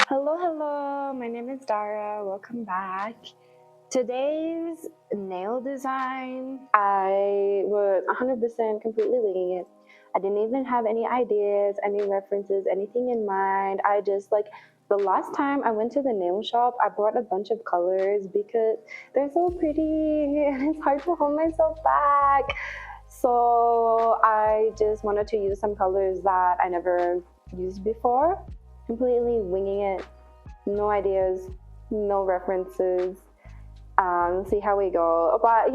Hello, my name is Dara. Welcome back. Today's nail design, I was 100% completely winging it. I didn't even have any ideas, any references, anything in mind. I just the last time I went to the nail shop, I brought a bunch of colors because they're so pretty and it's hard to hold myself back. So I just wanted to use some colors that I never used before, completely winging it, no ideas, no references. See how we go. But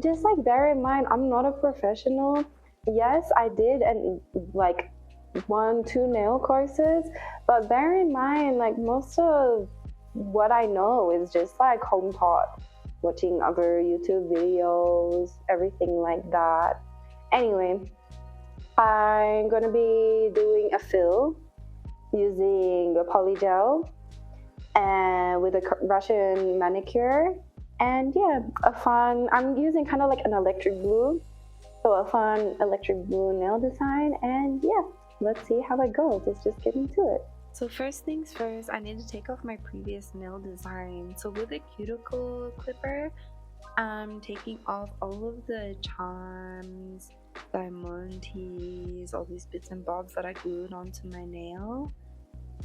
just bear in mind, I'm not a professional. Yes, I did and like 1, 2 nail courses, but bear in mind, most of what I know is just home taught, watching other YouTube videos, everything like that. Anyway, I'm gonna be doing a fill using a polygel and with a Russian manicure. And yeah, I'm using kind of like an electric blue. So a fun electric blue nail design. And yeah, let's see how it goes. Let's just get into it. So first things first, I need to take off my previous nail design. So with a cuticle clipper, I'm taking off all of the charms, diamantes, all these bits and bobs that I glued onto my nail.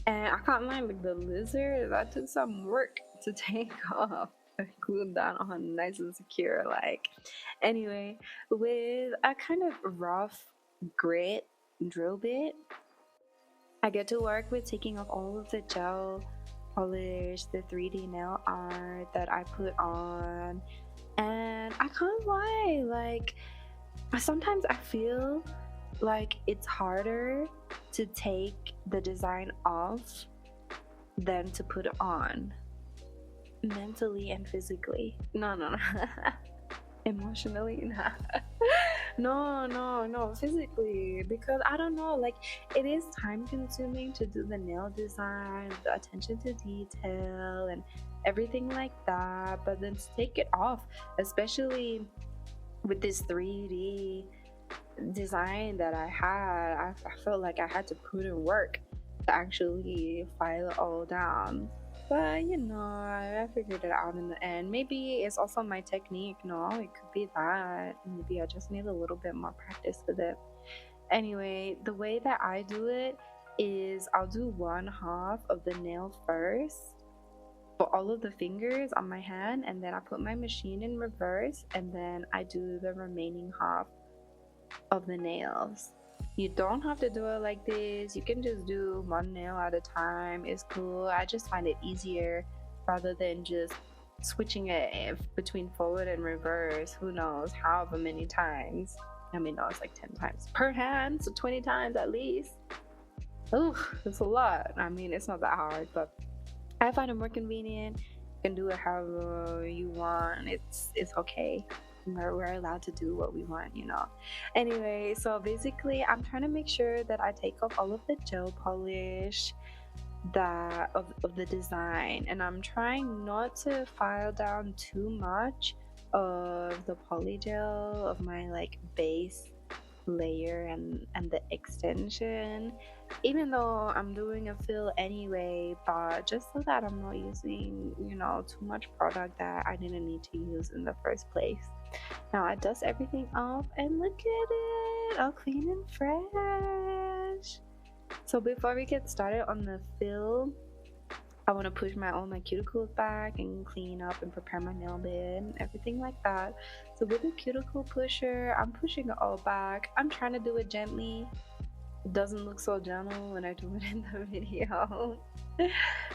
And I can't lie, the lizard, that took some work to take off. I glued that on nice and secure. Anyway, with a kind of rough grit drill bit, I get to work with taking off all of the gel polish, the 3D nail art that I put on. And I can't lie, sometimes I feel like it's harder to take the design off than to put it on, mentally and physically. No. Emotionally, no, physically, because I don't know, it is time consuming to do the nail design, the attention to detail and everything like that, but then to take it off, especially with this 3D design that I had, I felt like I had to put in work to actually file it all down. But I figured it out in the end. Maybe it's also my technique. No, it could be that. Maybe I just need a little bit more practice with it. Anyway, the way that I do it is I'll do one half of the nail first for all of the fingers on my hand, and then I put my machine in reverse, and then I do the remaining half of the nails. You don't have to do it like this. You can just do one nail at a time. It's cool. I just find it easier rather than just switching it between forward and reverse. Who knows, however many times. I mean, no, it's like 10 times per hand, so 20 times at least. Ooh, it's a lot. I mean, it's not that hard, but I find it more convenient. You can do it however you want. It's okay. We're allowed to do what we want. Anyway, so basically I'm trying to make sure that I take off all of the gel polish of the design, and I'm trying not to file down too much of the polygel of my base layer and the extension, even though I'm doing a fill anyway, but just so that I'm not using too much product that I didn't need to use in the first place. Now I dust everything off and look at it, all clean and fresh. So before we get started on the fill, I want to push all my cuticles back and clean up and prepare my nail bed and everything like that. So with the cuticle pusher, I'm pushing it all back. I'm trying to do it gently. It doesn't look so gentle when I do it in the video.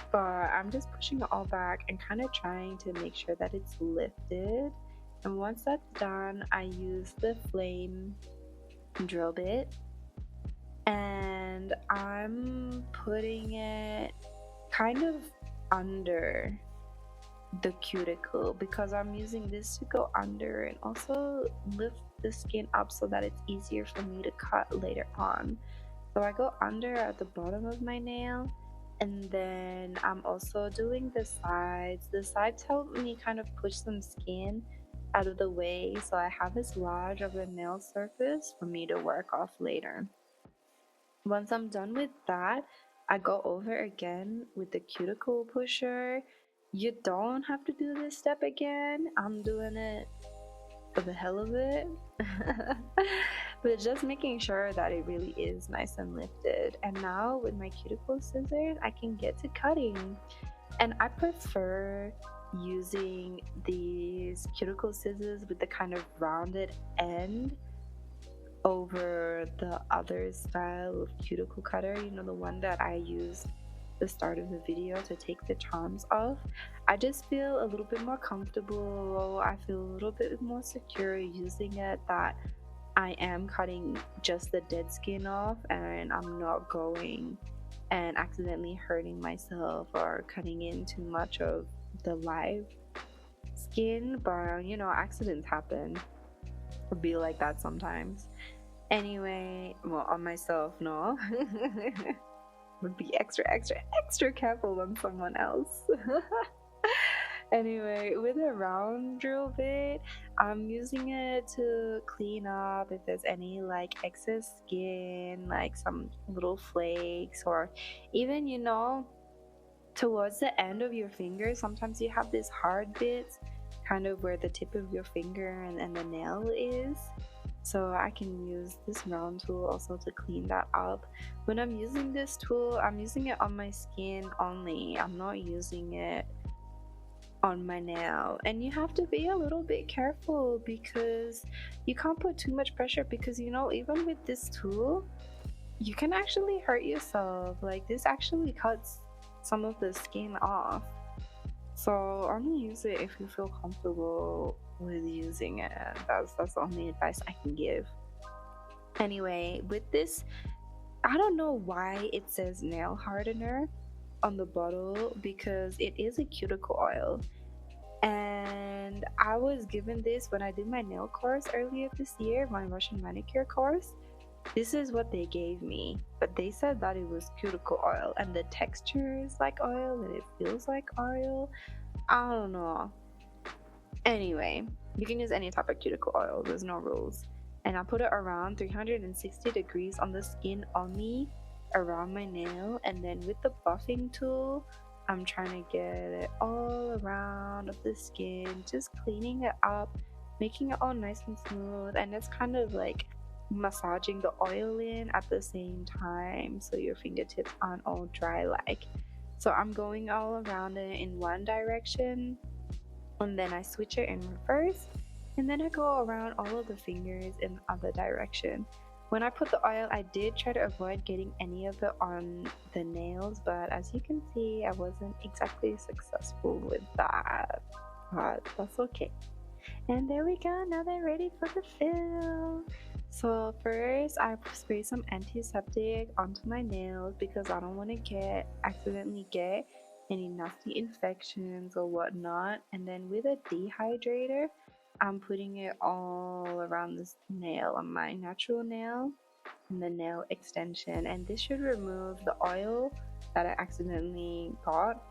But I'm just pushing it all back and kind of trying to make sure that it's lifted. And once that's done, I use the flame drill bit and I'm putting it kind of under the cuticle because I'm using this to go under and also lift the skin up so that it's easier for me to cut later on. So I go under at the bottom of my nail, and then I'm also doing the sides. The sides help me kind of push some skin out of the way so I have as large of a nail surface for me to work off later. Once I'm done with that, I go over again with the cuticle pusher. You don't have to do this step again. I'm doing it for the hell of it. But just making sure that it really is nice and lifted. And now with my cuticle scissors, I can get to cutting. And I prefer using these cuticle scissors with the kind of rounded end over the other style of cuticle cutter, you know, the one that I used the start of the video to take the charms off. I just feel a little bit more comfortable. I feel a little bit more secure using it, that I am cutting just the dead skin off and I'm not going and accidentally hurting myself or cutting in too much of the live skin. But you know, accidents happen. It'll be like that sometimes. Anyway, well, on myself, no. Would be extra careful on someone else. Anyway, with a round drill bit, I'm using it to clean up if there's any like excess skin, like some little flakes, or even, you know, towards the end of your finger, sometimes you have these hard bits, kind of where the tip of your finger and the nail is. So I can use this round tool also to clean that up. When I'm using this tool, I'm using it on my skin only. I'm not using it on my nail. And you have to be a little bit careful because you can't put too much pressure, because you know, even with this tool, you can actually hurt yourself. Like, this actually cuts some of the skin off. So only use it if you feel comfortable with using it. That's the only advice I can give. Anyway, with this, I don't know why it says nail hardener on the bottle, because it is a cuticle oil. And I was given this when I did my nail course earlier this year, my Russian manicure course. This is what they gave me, but they said that it was cuticle oil and the texture is like oil and it feels like oil. I don't know. Anyway, you can use any type of cuticle oil, there's no rules. And I put it around 360 degrees on the skin only, around my nail, and then with the buffing tool, I'm trying to get it all around of the skin, just cleaning it up, making it all nice and smooth, and it's kind of like massaging the oil in at the same time so your fingertips aren't all dry like. So I'm going all around it in one direction, and then I switch it in reverse, and then I go around all of the fingers in the other direction. When I put the oil, I did try to avoid getting any of it on the nails, but as you can see, I wasn't exactly successful with that, but that's okay. And there we go, now they're ready for the fill. So first I spray some antiseptic onto my nails because I don't want to accidentally get any nasty infections or whatnot. And then with a dehydrator, I'm putting it all around this nail, on my natural nail and the nail extension. And this should remove the oil that I accidentally got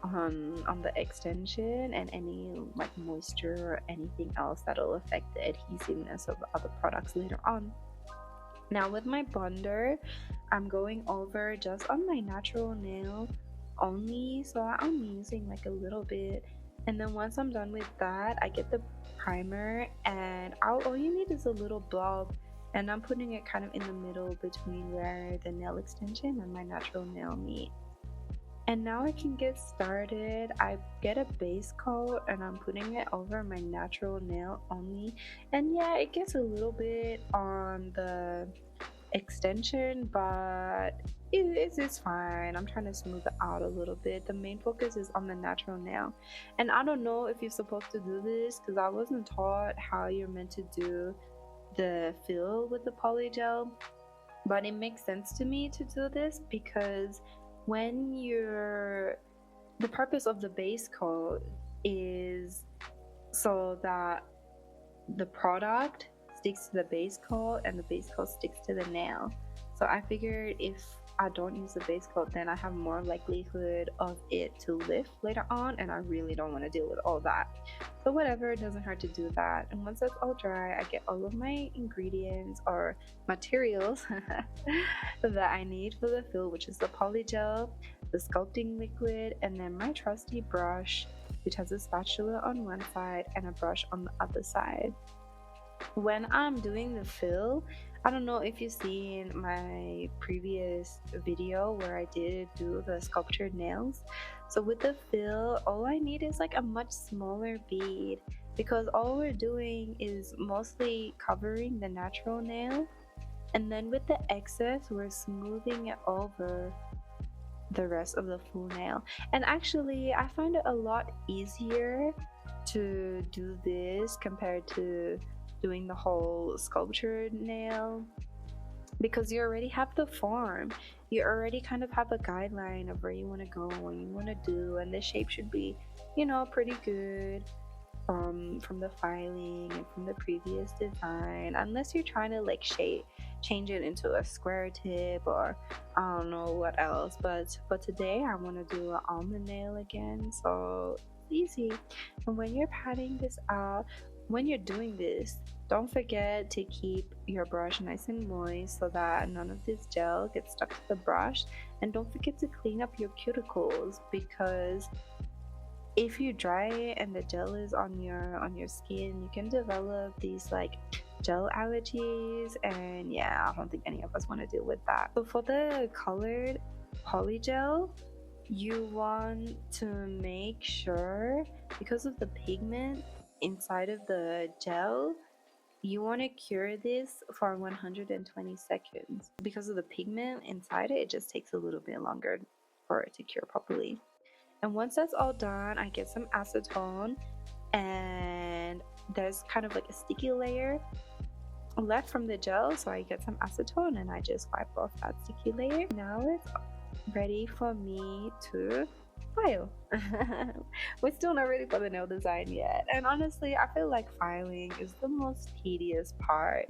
on the extension, and any like moisture or anything else that'll affect the adhesiveness of the other products later on. Now with my bonder, I'm going over just on my natural nail only, so I'm using like a little bit, and then once I'm done with that, I get the primer, and all you need is a little blob, and I'm putting it kind of in the middle between where the nail extension and my natural nail meet. And now I can get started. I get a base coat and I'm putting it over my natural nail only. And yeah, it gets a little bit on the extension, but it's fine. I'm trying to smooth it out a little bit. The main focus is on the natural nail. And I don't know if you're supposed to do this because I wasn't taught how you're meant to do the fill with the polygel, but it makes sense to me to do this because when the purpose of the base coat is so that the product sticks to the base coat and the base coat sticks to the nail. So I figured if I don't use the base coat, then I have more likelihood of it to lift later on, and I really don't want to deal with all that. So whatever, it doesn't hurt to do that. And once that's all dry, I get all of my ingredients or materials that I need for the fill, which is the polygel, the sculpting liquid, and then my trusty brush, which has a spatula on one side and a brush on the other side. When I'm doing the fill, I don't know if you've seen my previous video where I did do the sculptured nails. So with the fill, all I need is like a much smaller bead, because all we're doing is mostly covering the natural nail, and then with the excess, we're smoothing it over the rest of the full nail. And actually, I find it a lot easier to do this compared to doing the whole sculptured nail, because you already have the form. You already kind of have a guideline of where you want to go, what you want to do, and the shape should be, pretty good from the filing and from the previous design, unless you're trying to like change it into a square tip or I don't know what else. But today I want to do an almond nail again, so it's easy. And when you're patting this out, when you're doing this, don't forget to keep your brush nice and moist so that none of this gel gets stuck to the brush. And don't forget to clean up your cuticles, because if you dry it and the gel is on your skin, you can develop these like gel allergies, and yeah, I don't think any of us want to deal with that. So for the colored polygel, you want to make sure, because of the pigment inside of the gel, you want to cure this for 120 seconds. Because of the pigment inside it, it just takes a little bit longer for it to cure properly. And once that's all done, I get some acetone, and there's kind of like a sticky layer left from the gel, so I get some acetone and I just wipe off that sticky layer. Now it's ready for me to file. We're still not ready for the nail design yet, and honestly, I feel like filing is the most tedious part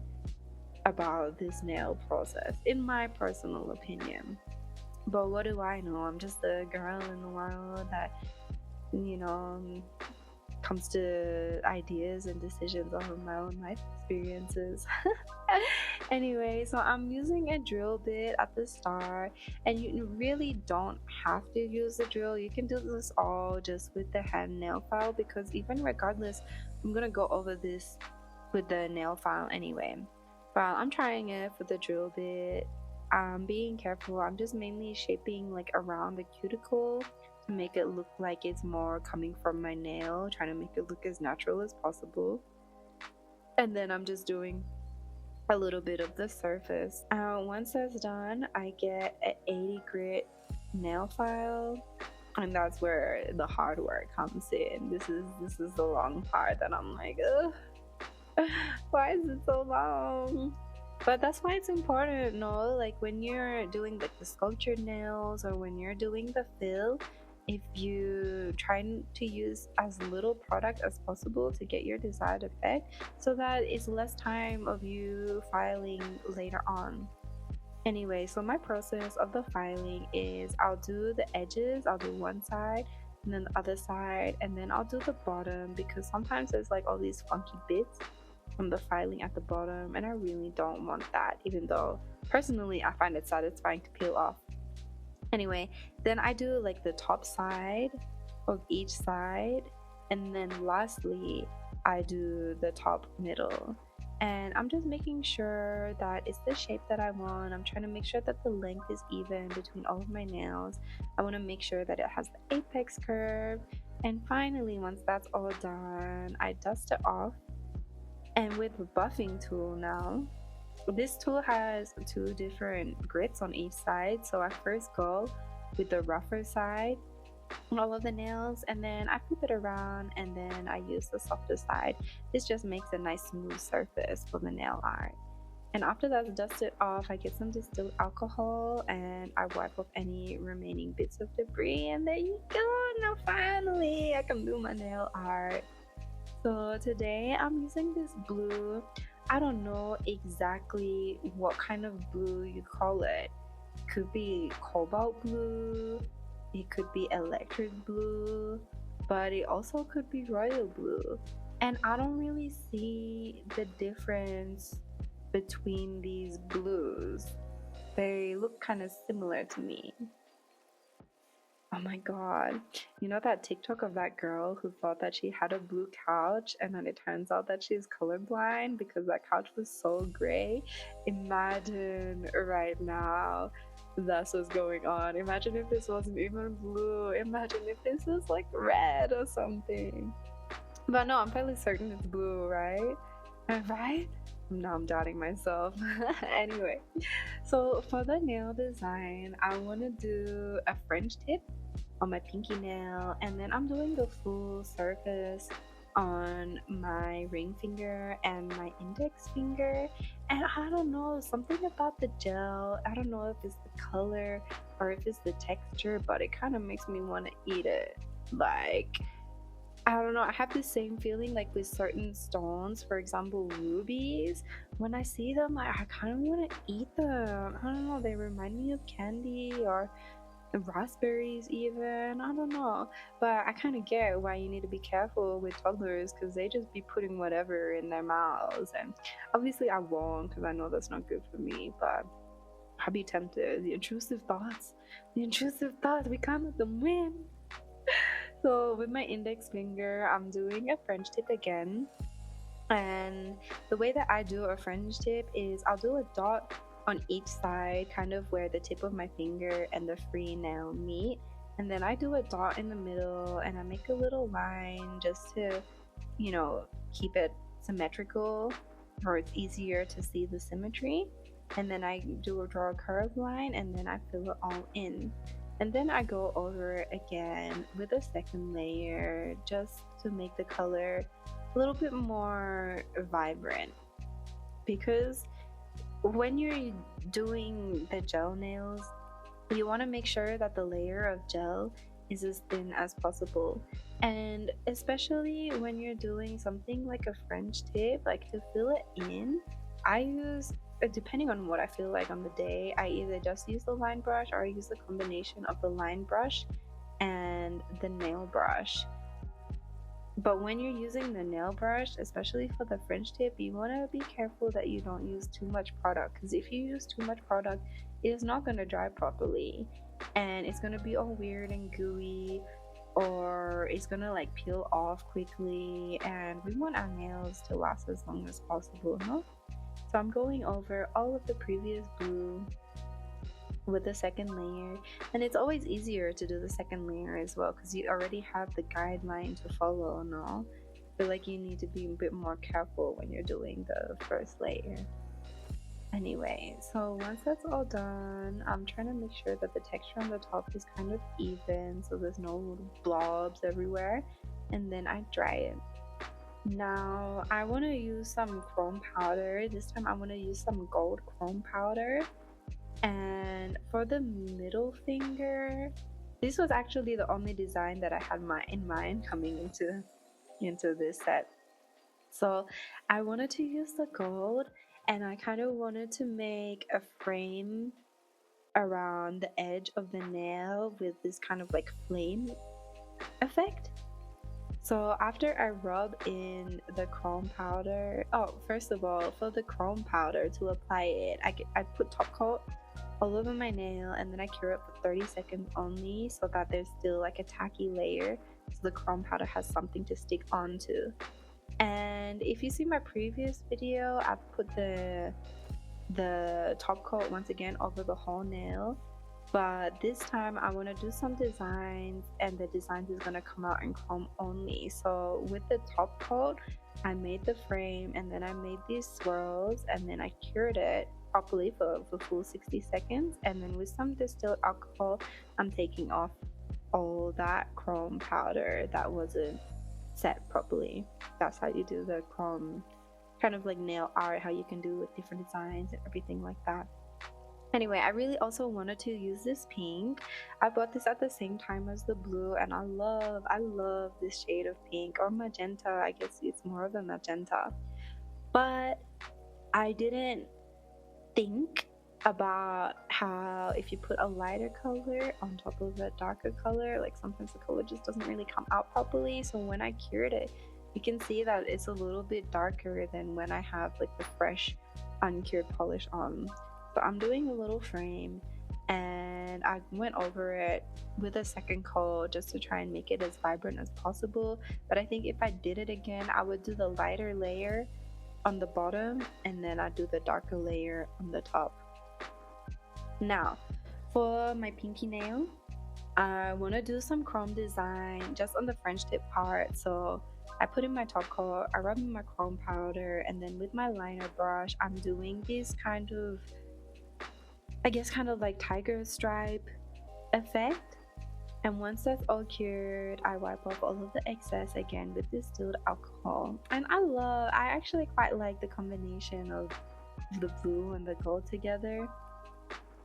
about this nail process, in my personal opinion. But what do I know? I'm just a girl in the world that, comes to ideas and decisions off of my own life experiences. Anyway, so I'm using a drill bit at the start, and you really don't have to use a drill. You can do this all just with the hand nail file, because even regardless, I'm gonna go over this with the nail file anyway. But I'm trying it for the drill bit. I'm being careful. I'm just mainly shaping like around the cuticle to make it look like it's more coming from my nail, trying to make it look as natural as possible. And then I'm just doing a little bit of the surface. Once that's done, I get an 80 grit nail file, and that's where the hard work comes in. This is the long part that I'm like, ugh, why is it so long? But that's why it's important, no? Like when you're doing like the sculptured nails, or when you're doing the fill, if you try to use as little product as possible to get your desired effect, so that it's less time of you filing later on. Anyway, so my process of the filing is I'll do the edges, I'll do one side and then the other side, and then I'll do the bottom, because sometimes there's like all these funky bits from the filing at the bottom, and I really don't want that, even though personally I find it satisfying to peel off. Anyway, then I do like the top side of each side, and then lastly I do the top middle. And I'm just making sure that it's the shape that I want. I'm trying to make sure that the length is even between all of my nails. I want to make sure that it has the apex curve. And finally, once that's all done, I dust it off. And with the buffing tool now, this tool has two different grits on each side. So I first go with the rougher side on all of the nails, and then I flip it around, and then I use the softer side. This just makes a nice smooth surface for the nail art. And after that's dusted off, I get some distilled alcohol and I wipe off any remaining bits of debris, and there you go. Now finally I can do my nail art. So today I'm using this blue. I don't know exactly what kind of blue you call it. Could be cobalt blue, it could be electric blue, but it also could be royal blue. And I don't really see the difference between these blues. They look kind of similar to me. Oh my god. You know that TikTok of that girl who thought that she had a blue couch and then it turns out that she's colorblind because that couch was so gray? Imagine right now that's what's going on. Imagine if this wasn't even blue. Imagine if this was like red or something. But no, I'm fairly certain it's blue, right? Right? Now I'm doubting myself. Anyway, so for the nail design, I want to do a French tip on my pinky nail, and then I'm doing the full surface on my ring finger and my index finger. And I don't know, something about the gel, I don't know if it's the color or if it's the texture, but it kind of makes me want to eat it. Like, I don't know, I have the same feeling like with certain stones, for example, rubies. When I see them, I kind of want to eat them. I don't know, they remind me of candy or raspberries even. I don't know, but I kind of get why you need to be careful with toddlers because they just be putting whatever in their mouths. And obviously I won't because I know that's not good for me, but I'll be tempted. The intrusive thoughts, we can't let them win. So with my index finger, I'm doing a French tip again. And the way that I do a French tip is I'll do a dot on each side, kind of where the tip of my finger and the free nail meet. And then I do a dot in the middle and I make a little line just to, keep it symmetrical, or it's easier to see the symmetry. And then I draw a curved line and then I fill it all in. And then I go over it again with a second layer just to make the color a little bit more vibrant. Because when you're doing the gel nails, you want to make sure that the layer of gel is as thin as possible. And especially when you're doing something like a French tip, like to fill it in, I use, depending on what I feel like on the day, I either just use the line brush or I use the combination of the line brush and the nail brush. But when you're using the nail brush, especially for the French tip, you want to be careful that you don't use too much product, because if you use too much product, it is not going to dry properly and it's going to be all weird and gooey, or it's going to like peel off quickly, and we want our nails to last as long as possible, no? So I'm going over all of the previous blue with the second layer, and it's always easier to do the second layer as well because you already have the guideline to follow. No, I feel like you need to be a bit more careful when you're doing the first layer. Anyway, so once that's all done, I'm trying to make sure that the texture on the top is kind of even so there's no little blobs everywhere, and then I dry it. Now I want to use some chrome powder. This time I want to use some gold chrome powder. And for the middle finger, this was actually the only design that I had in mind coming into this set. So I wanted to use the gold, and I kind of wanted to make a frame around the edge of the nail with this kind of like flame effect. So after I rub in the chrome powder, first of all, for the chrome powder to apply it, I put top coat all over my nail and then I cure it for 30 seconds only so that there's still like a tacky layer so the chrome powder has something to stick onto. And if you see my previous video, I put the top coat once again over the whole nail, but this time I want to do some designs and the designs is going to come out in chrome only. So with the top coat, I made the frame and then I made these swirls and then I cured it properly for the full 60 seconds, and then with some distilled alcohol I'm taking off all that chrome powder that wasn't set properly. That's how you do the chrome kind of like nail art, how you can do with different designs and everything like that. Anyway, I really also wanted to use this pink. I bought this at the same time as the blue and I love this shade of pink, or magenta. I guess it's more of a magenta, but I didn't think about how if you put a lighter color on top of a darker color, like sometimes the color just doesn't really come out properly. So when I cured it, you can see that it's a little bit darker than when I have like the fresh uncured polish on. So I'm doing a little frame, and I went over it with a second coat just to try and make it as vibrant as possible. But I think if I did it again, I would do the lighter layer on the bottom and then I do the darker layer on the top. Now, for my pinky nail, I want to do some chrome design just on the French tip part. So I put in my top coat, I rub in my chrome powder, and then with my liner brush, I'm doing this kind of, I guess, kind of like tiger stripe effect. And once that's all cured, I wipe off all of the excess again with distilled alcohol. And I actually quite like the combination of the blue and the gold together.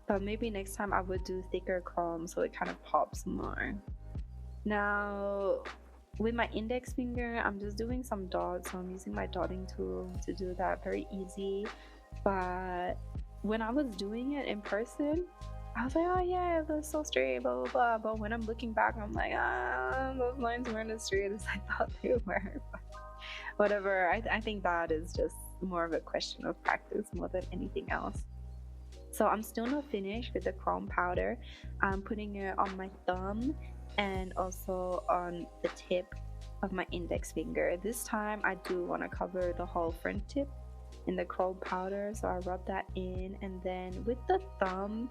But maybe next time I would do thicker chrome so it kind of pops more. Now, with my index finger, I'm just doing some dots. So I'm using my dotting tool to do that, very easy. But when I was doing it in person, I was like, oh yeah, that's so straight, blah, blah, blah. But when I'm looking back, I'm like, those lines weren't as straight as I thought they were. But whatever, I think that is just more of a question of practice more than anything else. So I'm still not finished with the chrome powder. I'm putting it on my thumb and also on the tip of my index finger. This time I do want to cover the whole front tip in the chrome powder, so I rub that in, and then with the thumb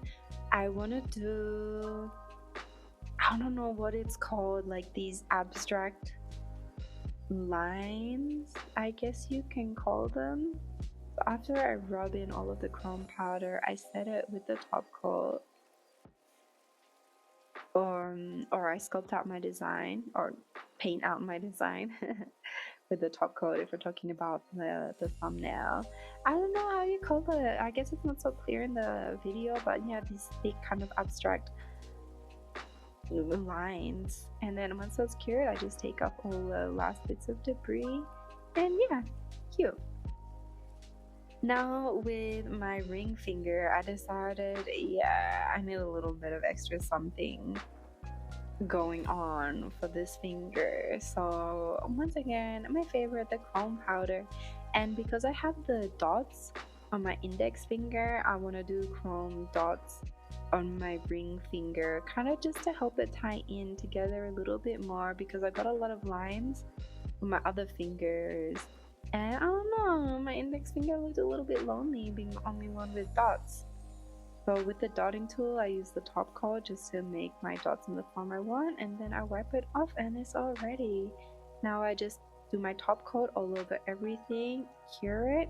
I want to do, I don't know what it's called, like these abstract lines, I guess you can call them. So after I rub in all of the chrome powder, I set it with the top coat, or I sculpt out my design or paint out my design with the top coat if we're talking about the thumbnail. I don't know how you call it. I guess it's not so clear in the video, but yeah, these thick kind of abstract lines. And then once that's cured, I just take off all the last bits of debris, and yeah, cute. Now with my ring finger, I decided, yeah, I need a little bit of extra something going on for this finger. So once again, my favorite, the chrome powder. And because I have the dots on my index finger, I want to do chrome dots on my ring finger, kind of just to help it tie in together a little bit more, because I got a lot of lines on my other fingers. And I don't know, my index finger looked a little bit lonely being the only one with dots. So with the dotting tool, I use the top coat just to make my dots in the form I want, and then I wipe it off and it's all ready. Now I just do my top coat all over everything, cure it,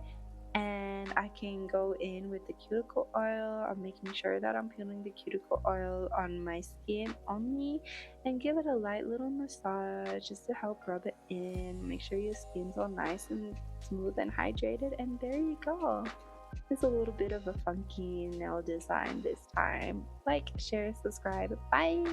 and I can go in with the cuticle oil. I'm making sure that I'm peeling the cuticle oil on my skin only, and give it a light little massage just to help rub it in. Make sure your skin's all nice and smooth and hydrated, and there you go. It's a little bit of a funky nail design this time. Like, share, subscribe. Bye!